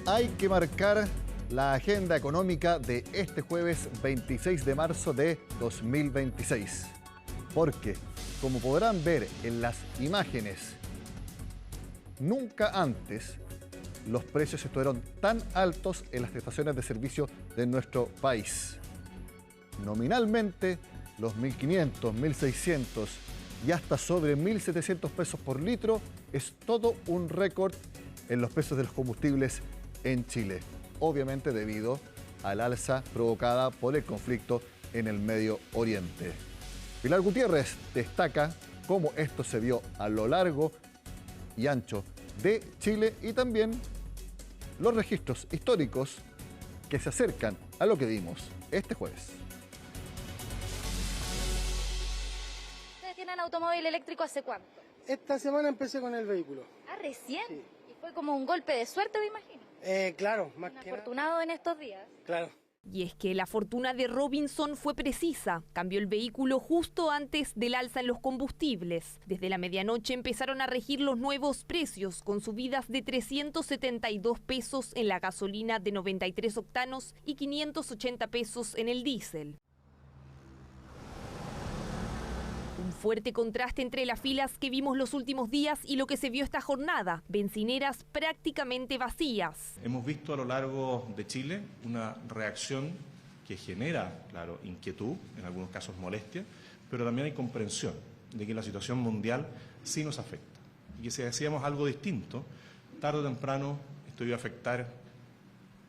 Hay que marcar la agenda económica de este jueves 26 de marzo de 2026. Porque, como podrán ver en las imágenes, nunca antes los precios estuvieron tan altos en las estaciones de servicio de nuestro país. Nominalmente, los 1.500, 1.600 y hasta sobre 1.700 pesos por litro es todo un récord en los precios de los combustibles en Chile. Obviamente debido al alza provocada por el conflicto en el Medio Oriente. Pilar Gutiérrez destaca cómo esto se vio a lo largo y ancho de Chile y también los registros históricos que se acercan a lo que vimos este jueves. ¿Ustedes tienen automóvil eléctrico hace cuánto? Esta semana empecé con el vehículo. Ah, recién. Sí. Y fue como un golpe de suerte, me imagino. Claro, más Un que nada. afortunado en estos días. Claro. Y es que la fortuna de Robinson fue precisa. Cambió el vehículo justo antes del alza en los combustibles. Desde la medianoche empezaron a regir los nuevos precios, con subidas de 372 pesos en la gasolina de 93 octanos y 580 pesos en el diésel. Un fuerte contraste entre las filas que vimos los últimos días y lo que se vio esta jornada. Bencineras prácticamente vacías. Hemos visto a lo largo de Chile una reacción que genera, claro, inquietud, en algunos casos molestia, pero también hay comprensión de que la situación mundial sí nos afecta. Y que si hacíamos algo distinto, tarde o temprano esto iba a afectar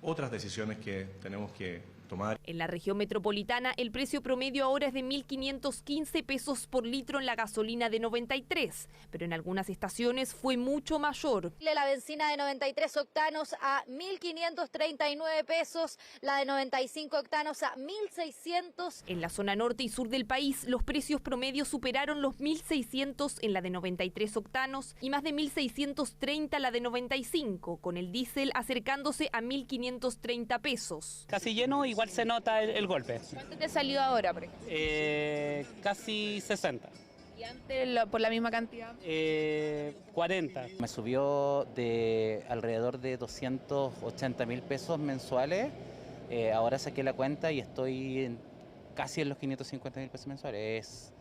otras decisiones que tenemos que tomar. En la región metropolitana, el precio promedio ahora es de 1.515 pesos por litro en la gasolina de 93, pero en algunas estaciones fue mucho mayor. La benzina de 93 octanos a 1.539 pesos, la de 95 octanos a 1.600. En la zona norte y sur del país, los precios promedios superaron los 1.600 en la de 93 octanos y más de 1.630 la de 95, con el diésel acercándose a 1.530 pesos. Casi lleno, igual se nota el golpe. ¿Cuánto te salió ahora, por ejemplo? Casi 60. ¿Y antes por la misma cantidad? 40. Me subió de alrededor de 280.000 pesos mensuales. Ahora saqué la cuenta y estoy casi en los 550.000 pesos mensuales. Es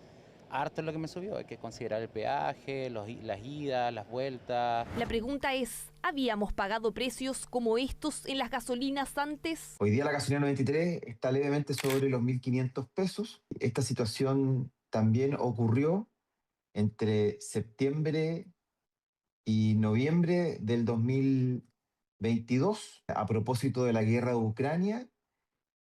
harto lo que me subió. Hay que considerar el peaje, las idas, las vueltas. La pregunta es, ¿habíamos pagado precios como estos en las gasolinas antes? Hoy día la gasolina 93 está levemente sobre los 1.500 pesos. Esta situación también ocurrió entre septiembre y noviembre del 2022, a propósito de la guerra de Ucrania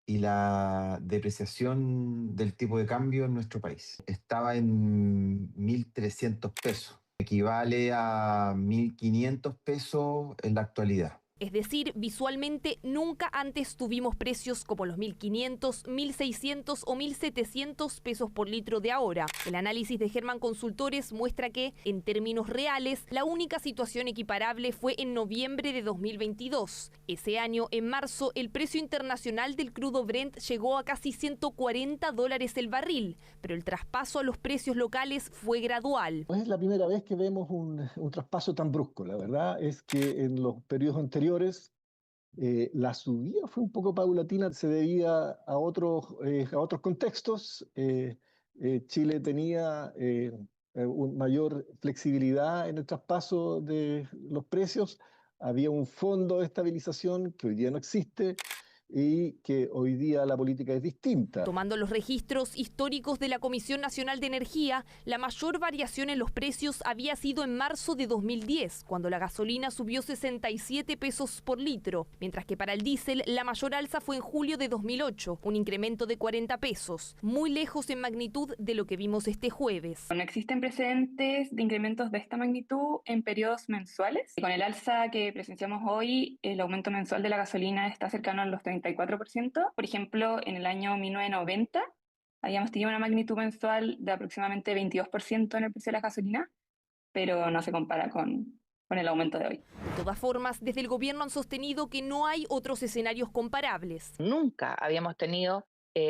y la depreciación del tipo de cambio en nuestro país. Estaba en 1.300 pesos, equivale a 1.500 pesos en la actualidad. Es decir, visualmente nunca antes tuvimos precios como los 1.500, 1.600 o 1.700 pesos por litro de ahora. El análisis de Germán Consultores muestra que, en términos reales, la única situación equiparable fue en noviembre de 2022. Ese año, en marzo, el precio internacional del crudo Brent llegó a casi $140 el barril, pero el traspaso a los precios locales fue gradual. No es la primera vez que vemos un traspaso tan brusco. La verdad es que en los periodos anteriores la subida fue un poco paulatina, se debía a otros contextos. Chile tenía una mayor flexibilidad en el traspaso de los precios, había un fondo de estabilización que hoy día no existe y que hoy día la política es distinta. Tomando los registros históricos de la Comisión Nacional de Energía, la mayor variación en los precios había sido en marzo de 2010, cuando la gasolina subió 67 pesos por litro, mientras que para el diésel la mayor alza fue en julio de 2008, un incremento de 40 pesos, muy lejos en magnitud de lo que vimos este jueves. No existen precedentes de incrementos de esta magnitud en periodos mensuales. Con el alza que presenciamos hoy, el aumento mensual de la gasolina está cercano a los 34%. Por ejemplo, en el año 1990 habíamos tenido una magnitud mensual de aproximadamente 22% en el precio de la gasolina, pero no se compara con el aumento de hoy. De todas formas, desde el gobierno han sostenido que no hay otros escenarios comparables. Nunca habíamos tenido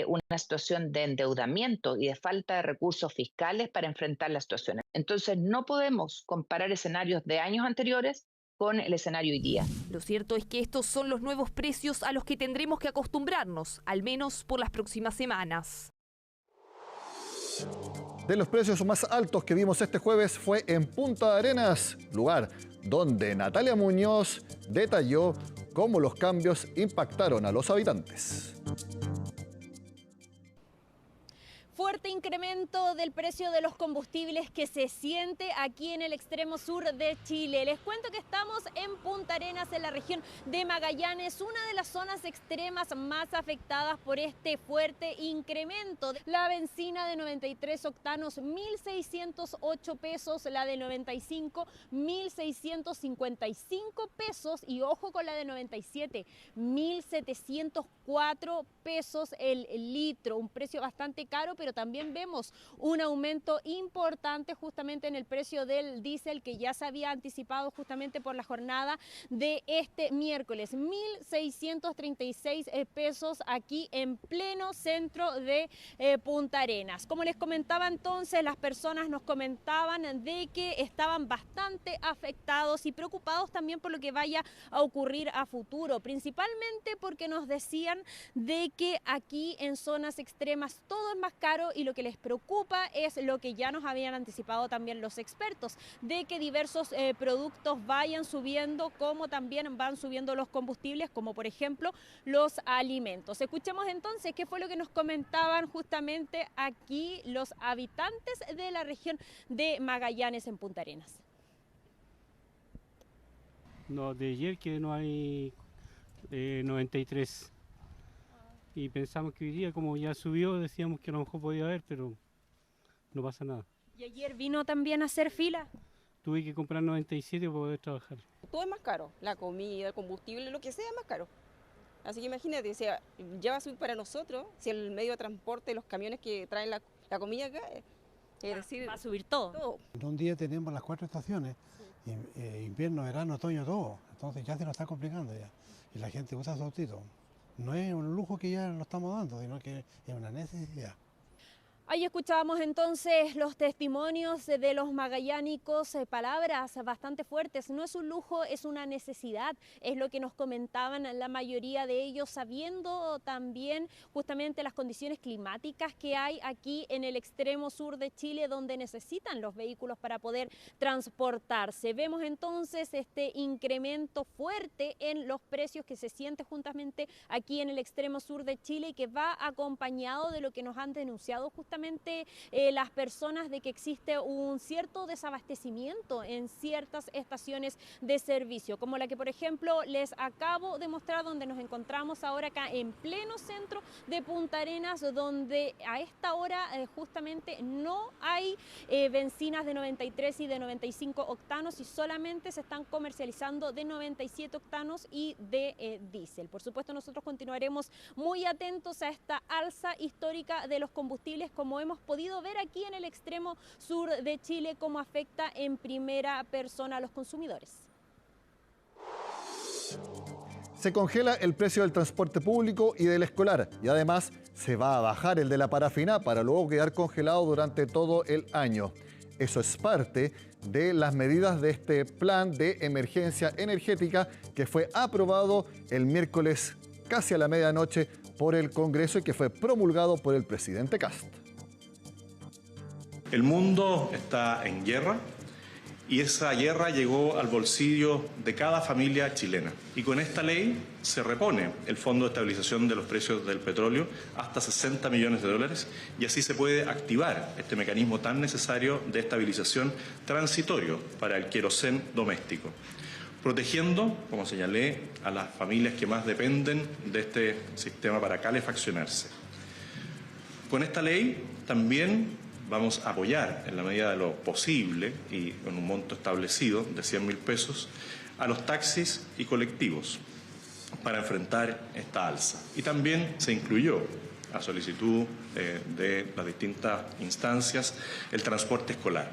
una situación de endeudamiento y de falta de recursos fiscales para enfrentar las situaciones. Entonces, no podemos comparar escenarios de años anteriores con el escenario hoy día. Lo cierto es que estos son los nuevos precios a los que tendremos que acostumbrarnos, al menos por las próximas semanas. De los precios más altos que vimos este jueves fue en Punta Arenas, lugar donde Natalia Muñoz detalló cómo los cambios impactaron a los habitantes. Fuerte incremento del precio de los combustibles que se siente aquí en el extremo sur de Chile. Les cuento que estamos en Punta Arenas, en la región de Magallanes, una de las zonas extremas más afectadas por este fuerte incremento. La benzina de 93 octanos, 1.608 pesos, la de 95, 1.655 pesos y ojo con la de 97, 1.704 pesos el litro, un precio bastante caro, pero también vemos un aumento importante justamente en el precio del diésel que ya se había anticipado justamente por la jornada de este miércoles. 1.636 pesos aquí en pleno centro de Punta Arenas. Como les comentaba entonces, las personas nos comentaban de que estaban bastante afectados y preocupados también por lo que vaya a ocurrir a futuro, principalmente porque nos decían de que aquí en zonas extremas todo es más caro y lo que les preocupa es lo que ya nos habían anticipado también los expertos, de que diversos productos vayan subiendo, como también van subiendo los combustibles, como por ejemplo los alimentos. Escuchemos entonces qué fue lo que nos comentaban justamente aquí los habitantes de la región de Magallanes en Punta Arenas. No, de ayer que no hay 93. Y pensamos que hoy día, como ya subió, decíamos que a lo mejor podía haber, pero no pasa nada. ¿Y ayer vino también a hacer fila? Tuve que comprar 97 para poder trabajar. Todo es más caro, la comida, el combustible, lo que sea es más caro. Así que imagínate, o sea, ya va a subir para nosotros, si el medio de transporte, los camiones que traen la comida acá, es decir, va a subir todo. En un día tenemos las 4 estaciones, sí. Invierno, verano, otoño, todo. Entonces ya se nos está complicando ya. Y la gente usa su autito. No es un lujo que ya lo estamos dando, sino que es una necesidad. Ahí escuchábamos entonces los testimonios de los magallánicos, palabras bastante fuertes. No es un lujo, es una necesidad, es lo que nos comentaban la mayoría de ellos, sabiendo también justamente las condiciones climáticas que hay aquí en el extremo sur de Chile, donde necesitan los vehículos para poder transportarse. Vemos entonces este incremento fuerte en los precios que se siente justamente aquí en el extremo sur de Chile y que va acompañado de lo que nos han denunciado justamente las personas de que existe un cierto desabastecimiento en ciertas estaciones de servicio, como la que por ejemplo les acabo de mostrar, donde nos encontramos ahora acá en pleno centro de Punta Arenas, donde a esta hora justamente no hay bencinas de 93 y de 95 octanos y solamente se están comercializando de 97 octanos y de diésel. Por supuesto, nosotros continuaremos muy atentos a esta alza histórica de los combustibles, como hemos podido ver aquí en el extremo sur de Chile, cómo afecta en primera persona a los consumidores. Se congela el precio del transporte público y del escolar y además se va a bajar el de la parafina para luego quedar congelado durante todo el año. Eso es parte de las medidas de este plan de emergencia energética que fue aprobado el miércoles casi a la medianoche por el Congreso y que fue promulgado por el presidente Kast. El mundo está en guerra y esa guerra llegó al bolsillo de cada familia chilena. Y con esta ley se repone el Fondo de Estabilización de los Precios del Petróleo hasta 60 millones de dólares y así se puede activar este mecanismo tan necesario de estabilización transitorio para el querosén doméstico, protegiendo, como señalé, a las familias que más dependen de este sistema para calefaccionarse. Con esta ley también vamos a apoyar en la medida de lo posible y en un monto establecido de 100.000 pesos a los taxis y colectivos para enfrentar esta alza. Y también se incluyó a solicitud de las distintas instancias el transporte escolar.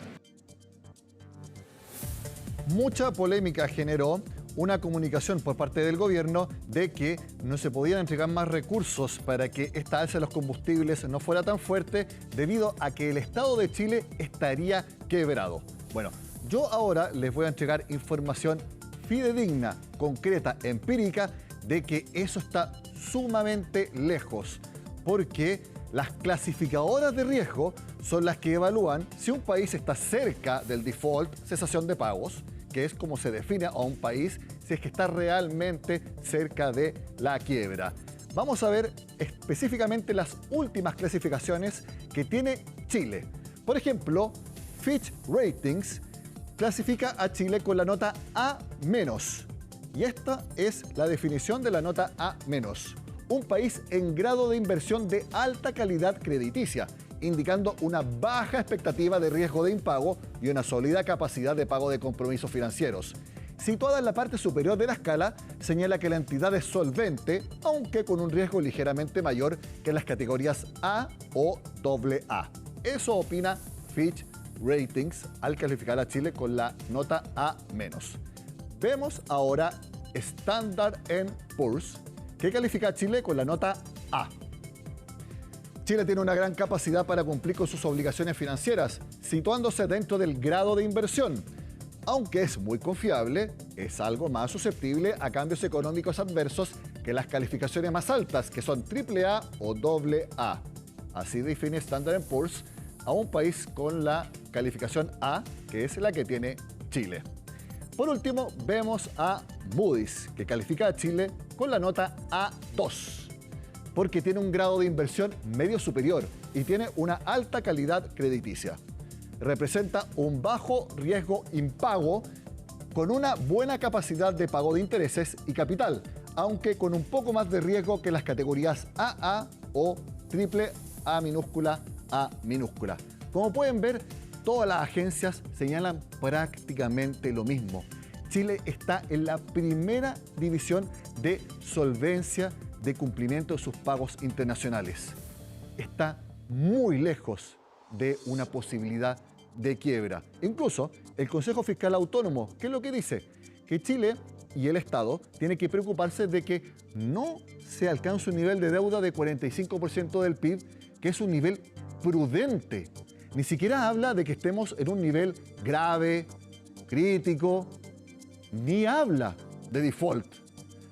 Mucha polémica generó una comunicación por parte del gobierno de que no se podían entregar más recursos para que esta alza de los combustibles no fuera tan fuerte debido a que el Estado de Chile estaría quebrado. Bueno, yo ahora les voy a entregar información fidedigna, concreta, empírica, de que eso está sumamente lejos, porque las clasificadoras de riesgo son las que evalúan si un país está cerca del default, cesación de pagos, que es como se define a un país si es que está realmente cerca de la quiebra. Vamos a ver específicamente las últimas clasificaciones que tiene Chile. Por ejemplo, Fitch Ratings clasifica a Chile con la nota A-. Y esta es la definición de la nota A-. Un país en grado de inversión de alta calidad crediticia, indicando una baja expectativa de riesgo de impago y una sólida capacidad de pago de compromisos financieros. Situada en la parte superior de la escala, señala que la entidad es solvente, aunque con un riesgo ligeramente mayor que las categorías A o AA. Eso opina Fitch Ratings al calificar a Chile con la nota A-. Vemos ahora Standard & Poor's, que califica a Chile con la nota A. Chile tiene una gran capacidad para cumplir con sus obligaciones financieras, situándose dentro del grado de inversión. Aunque es muy confiable, es algo más susceptible a cambios económicos adversos que las calificaciones más altas, que son AAA o AA. Así define Standard & Poor's a un país con la calificación A, que es la que tiene Chile. Por último, vemos a Moody's, que califica a Chile con la nota A2, porque tiene un grado de inversión medio superior y tiene una alta calidad crediticia. Representa un bajo riesgo impago con una buena capacidad de pago de intereses y capital, aunque con un poco más de riesgo que las categorías AA o AAA-A-. Como pueden ver, todas las agencias señalan prácticamente lo mismo. Chile está en la primera división de solvencia de cumplimiento de sus pagos internacionales. Está muy lejos de una posibilidad de quiebra. Incluso el Consejo Fiscal Autónomo, ¿qué es lo que dice? Que Chile y el Estado tienen que preocuparse de que no se alcance un nivel de deuda de 45% del PIB, que es un nivel prudente. Ni siquiera habla de que estemos en un nivel grave, crítico, ni habla de default.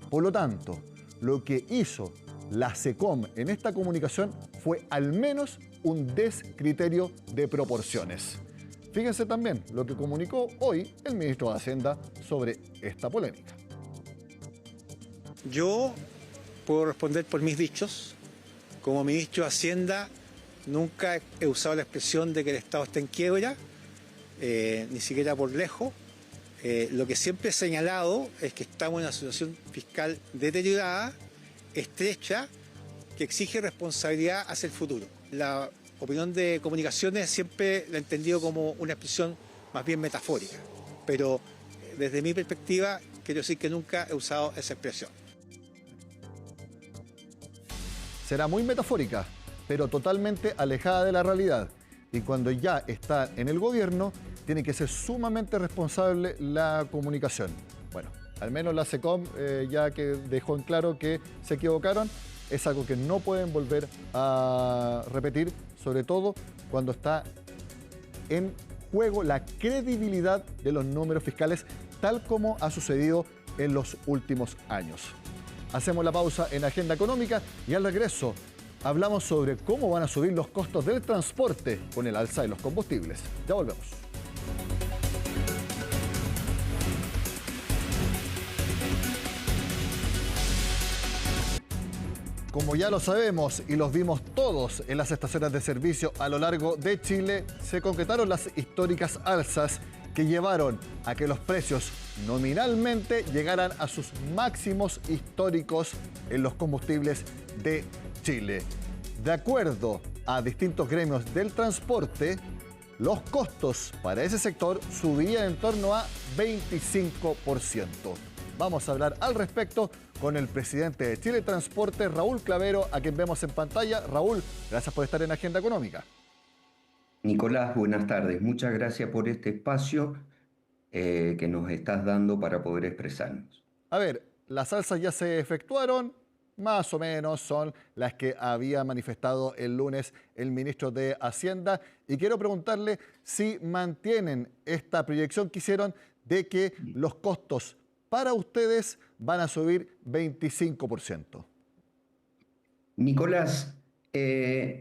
Por lo tanto, lo que hizo la SECOM en esta comunicación fue al menos un descriterio de proporciones. Fíjense también lo que comunicó hoy el ministro de Hacienda sobre esta polémica. Yo puedo responder por mis dichos. Como ministro de Hacienda nunca he usado la expresión de que el Estado está en quiebra, ni siquiera por lejos. Lo que siempre he señalado es que estamos en una situación fiscal deteriorada, estrecha, que exige responsabilidad hacia el futuro. La opinión de comunicaciones siempre la he entendido como una expresión más bien metafórica, pero desde mi perspectiva quiero decir que nunca he usado esa expresión. Será muy metafórica, pero totalmente alejada de la realidad. Y cuando ya está en el gobierno, tiene que ser sumamente responsable la comunicación. Bueno, al menos la SECOM, ya que dejó en claro que se equivocaron, es algo que no pueden volver a repetir, sobre todo cuando está en juego la credibilidad de los números fiscales, tal como ha sucedido en los últimos años. Hacemos la pausa en Agenda Económica y al regreso hablamos sobre cómo van a subir los costos del transporte con el alza de los combustibles. Ya volvemos. Como ya lo sabemos y los vimos todos en las estaciones de servicio a lo largo de Chile, se concretaron las históricas alzas que llevaron a que los precios nominalmente llegaran a sus máximos históricos en los combustibles de Chile. De acuerdo a distintos gremios del transporte, los costos para ese sector subían en torno a 25%. Vamos a hablar al respecto con el presidente de Chile Transporte, Raúl Clavero, a quien vemos en pantalla. Raúl, gracias por estar en Agenda Económica. Nicolás, buenas tardes. Muchas gracias por este espacio que nos estás dando para poder expresarnos. A ver, las alzas ya se efectuaron, más o menos son las que había manifestado el lunes el ministro de Hacienda. Y quiero preguntarle si mantienen esta proyección que hicieron de que los costos para ustedes van a subir 25%. Nicolás,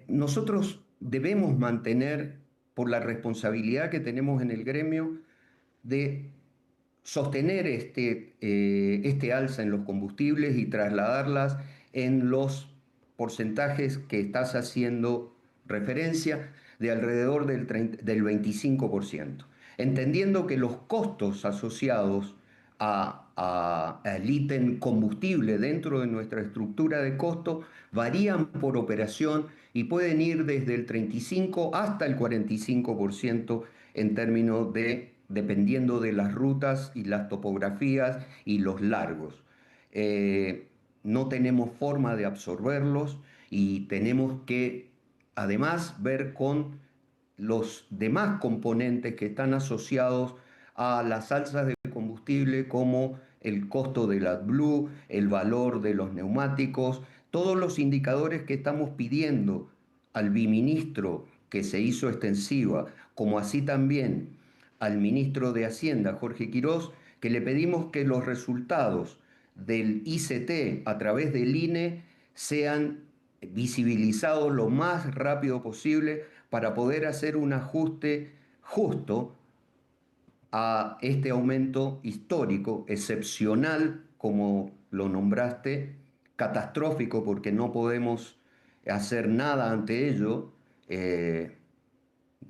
nosotros debemos mantener, por la responsabilidad que tenemos en el gremio, de sostener este alza en los combustibles y trasladarlas en los porcentajes que estás haciendo referencia, de alrededor del 25%, entendiendo que los costos asociados al ítem combustible dentro de nuestra estructura de costo varían por operación y pueden ir desde el 35 hasta el 45% en términos de, dependiendo de las rutas y las topografías y los largos. No tenemos forma de absorberlos y tenemos que además ver con los demás componentes que están asociados a las alzas de combustible, como el costo del AdBlue, el valor de los neumáticos, todos los indicadores que estamos pidiendo al biministro, que se hizo extensiva, como así también al ministro de Hacienda, Jorge Quirós, que le pedimos que los resultados del ICT a través del INE sean visibilizados lo más rápido posible para poder hacer un ajuste justo a este aumento histórico, excepcional, como lo nombraste, catastrófico, porque no podemos hacer nada ante ello,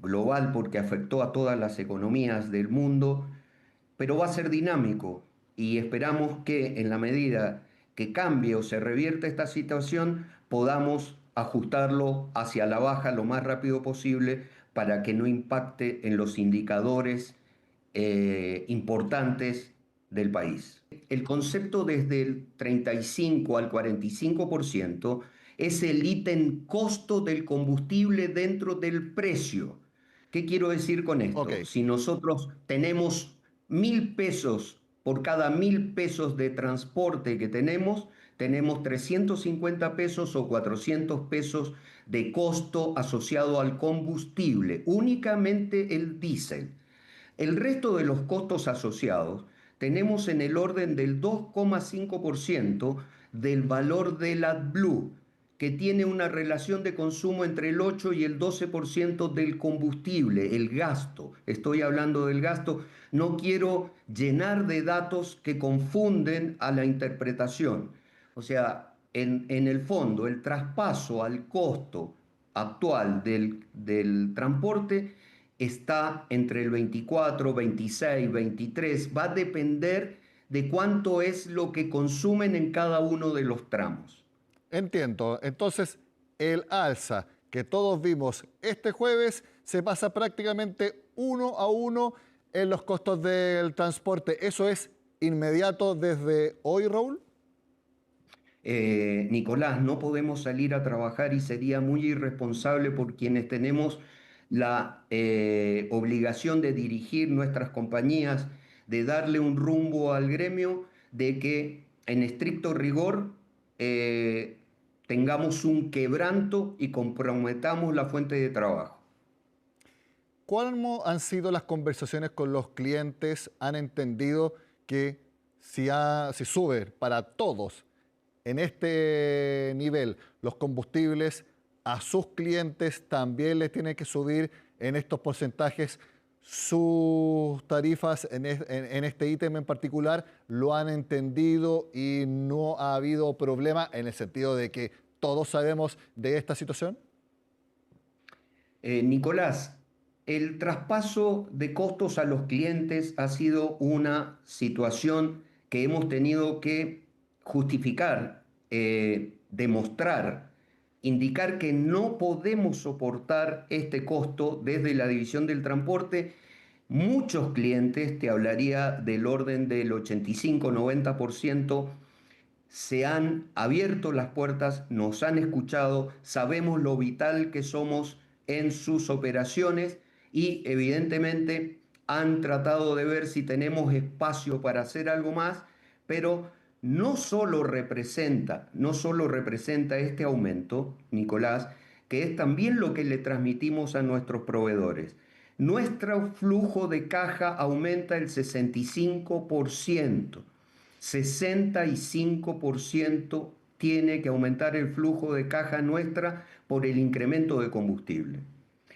global, porque afectó a todas las economías del mundo, pero va a ser dinámico y esperamos que en la medida que cambie o se revierta esta situación, podamos ajustarlo hacia la baja lo más rápido posible para que no impacte en los indicadores importantes del país. El concepto desde el 35 al 45% es el ítem costo del combustible dentro del precio. ¿Qué quiero decir con esto? Okay. Si nosotros tenemos 1.000 pesos por cada 1.000 pesos de transporte que tenemos 350 pesos o 400 pesos de costo asociado al combustible, únicamente el diésel. El resto de los costos asociados tenemos en el orden del 2,5% del valor del AdBlue, que tiene una relación de consumo entre el 8 y el 12% del combustible, el gasto. Estoy hablando del gasto. No quiero llenar de datos que confunden a la interpretación. O sea, en el fondo, el traspaso al costo actual del transporte está entre el 24, 26, 23. Va a depender de cuánto es lo que consumen en cada uno de los tramos. Entiendo. Entonces, el alza que todos vimos este jueves se pasa prácticamente 1 a 1 en los costos del transporte. ¿Eso es inmediato desde hoy, Raúl? Nicolás, no podemos salir a trabajar y sería muy irresponsable por quienes tenemos la obligación de dirigir nuestras compañías, de darle un rumbo al gremio, de que en estricto rigor tengamos un quebranto y comprometamos la fuente de trabajo. ¿Cómo han sido las conversaciones con los clientes? ¿Han entendido que si sube para todos en este nivel los combustibles, a sus clientes también les tiene que subir en estos porcentajes sus tarifas en este ítem en particular? ¿Lo han entendido y no ha habido problema en el sentido de que todos sabemos de esta situación? Nicolás, el traspaso de costos a los clientes ha sido una situación que hemos tenido que justificar, demostrar, indicar que no podemos soportar este costo desde la división del transporte. Muchos clientes, te hablaría del orden del 85-90%, se han abierto las puertas, nos han escuchado, sabemos lo vital que somos en sus operaciones y evidentemente han tratado de ver si tenemos espacio para hacer algo más, pero no solo representa este aumento, Nicolás, que es también lo que le transmitimos a nuestros proveedores. Nuestro flujo de caja aumenta el 65%. 65% tiene que aumentar el flujo de caja nuestra por el incremento de combustible.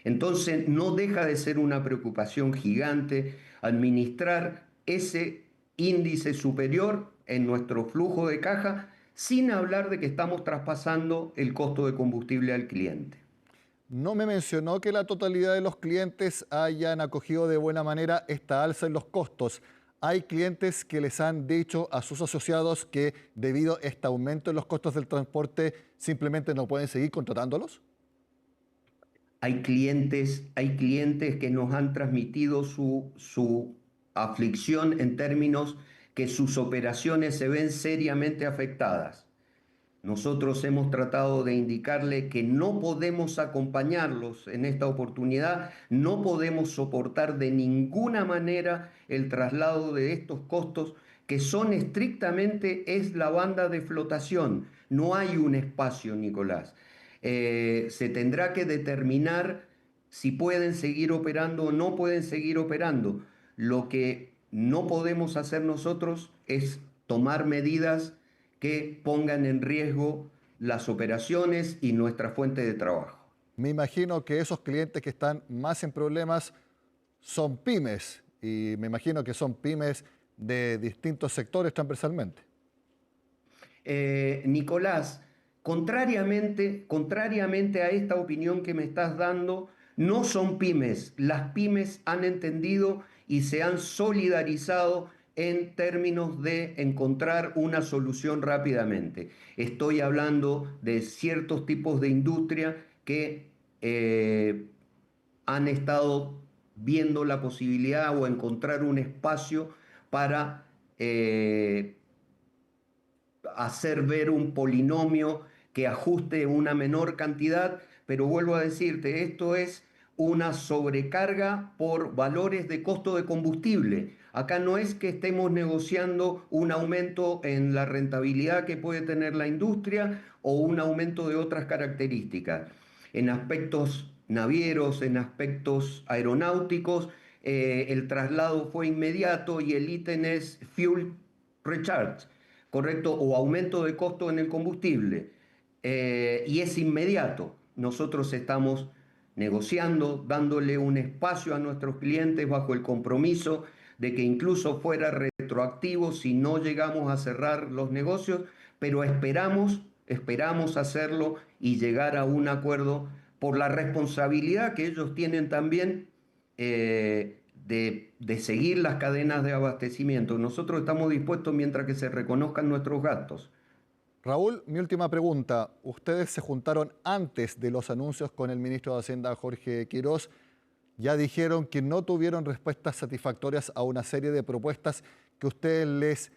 Entonces no deja de ser una preocupación gigante administrar ese índice superior en nuestro flujo de caja, sin hablar de que estamos traspasando el costo de combustible al cliente. No me mencionó que la totalidad de los clientes hayan acogido de buena manera esta alza en los costos. ¿Hay clientes que les han dicho a sus asociados que debido a este aumento en los costos del transporte simplemente no pueden seguir contratándolos? Hay clientes que nos han transmitido su aflicción en términos que sus operaciones se ven seriamente afectadas. Nosotros hemos tratado de indicarle que no podemos acompañarlos en esta oportunidad, no podemos soportar de ninguna manera el traslado de estos costos que son estrictamente es la banda de flotación. No hay un espacio, Nicolás. Se tendrá que determinar si pueden seguir operando o no pueden seguir operando. Lo que no podemos hacer nosotros es tomar medidas que pongan en riesgo las operaciones y nuestra fuente de trabajo. Me imagino que esos clientes que están más en problemas son pymes y me imagino que son pymes de distintos sectores transversalmente. Nicolás, contrariamente a esta opinión que me estás dando, no son pymes. Las pymes han entendido y se han solidarizado en términos de encontrar una solución rápidamente. Estoy hablando de ciertos tipos de industria que han estado viendo la posibilidad o encontrar un espacio para hacer ver un polinomio que ajuste una menor cantidad, pero vuelvo a decirte, esto es una sobrecarga por valores de costo de combustible. Acá no es que estemos negociando un aumento en la rentabilidad que puede tener la industria o un aumento de otras características. En aspectos navieros, en aspectos aeronáuticos, el traslado fue inmediato y el ítem es fuel recharge, ¿correcto? O aumento de costo en el combustible. Y es inmediato. Nosotros estamos negociando, dándole un espacio a nuestros clientes bajo el compromiso de que incluso fuera retroactivo si no llegamos a cerrar los negocios, pero esperamos hacerlo y llegar a un acuerdo por la responsabilidad que ellos tienen también de seguir las cadenas de abastecimiento. Nosotros estamos dispuestos mientras que se reconozcan nuestros gastos. Raúl, mi última pregunta. Ustedes se juntaron antes de los anuncios con el ministro de Hacienda, Jorge Quirós. Ya dijeron que no tuvieron respuestas satisfactorias a una serie de propuestas que ustedes les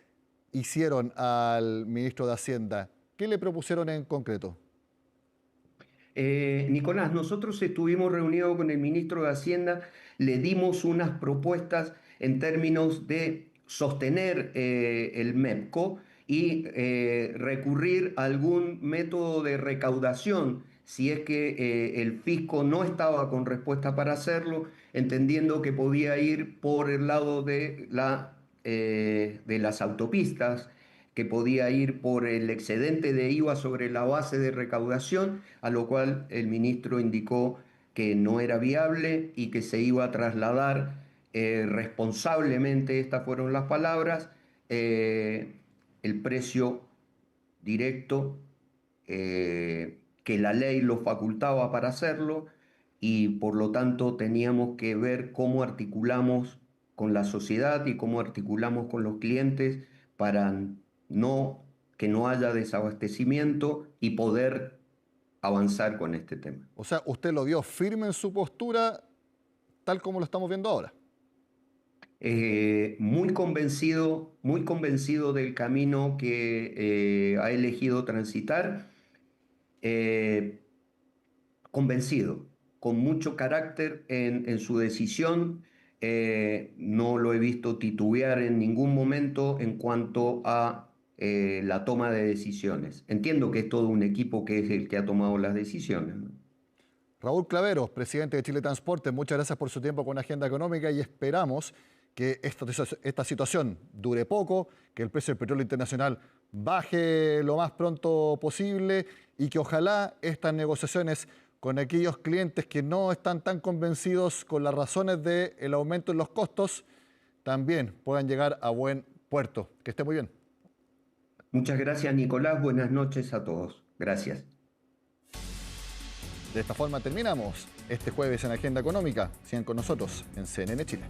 hicieron al ministro de Hacienda. ¿Qué le propusieron en concreto? Nicolás, nosotros estuvimos reunidos con el ministro de Hacienda, le dimos unas propuestas en términos de sostener el MEPCO y recurrir a algún método de recaudación si es que el fisco no estaba con respuesta para hacerlo, entendiendo que podía ir por el lado de las autopistas, que podía ir por el excedente de IVA sobre la base de recaudación, a lo cual el ministro indicó que no era viable y que se iba a trasladar responsablemente, estas fueron las palabras, el precio directo, que la ley lo facultaba para hacerlo y por lo tanto teníamos que ver cómo articulamos con la sociedad y cómo articulamos con los clientes para que no haya desabastecimiento y poder avanzar con este tema. O sea, usted lo vio firme en su postura tal como lo estamos viendo ahora. Muy convencido del camino que ha elegido transitar, convencido, con mucho carácter en su decisión. No lo he visto titubear en ningún momento en cuanto a la toma de decisiones. Entiendo que es todo un equipo que es el que ha tomado las decisiones, ¿no? Raúl Claveros, presidente de Chile Transporte, muchas gracias por su tiempo con Agenda Económica y esperamos que esta situación dure poco, que el precio del petróleo internacional baje lo más pronto posible y que ojalá estas negociaciones con aquellos clientes que no están tan convencidos con las razones del aumento en los costos también puedan llegar a buen puerto. Que esté muy bien. Muchas gracias, Nicolás. Buenas noches a todos. Gracias. De esta forma terminamos este jueves en Agenda Económica. Sigan con nosotros en CNN Chile.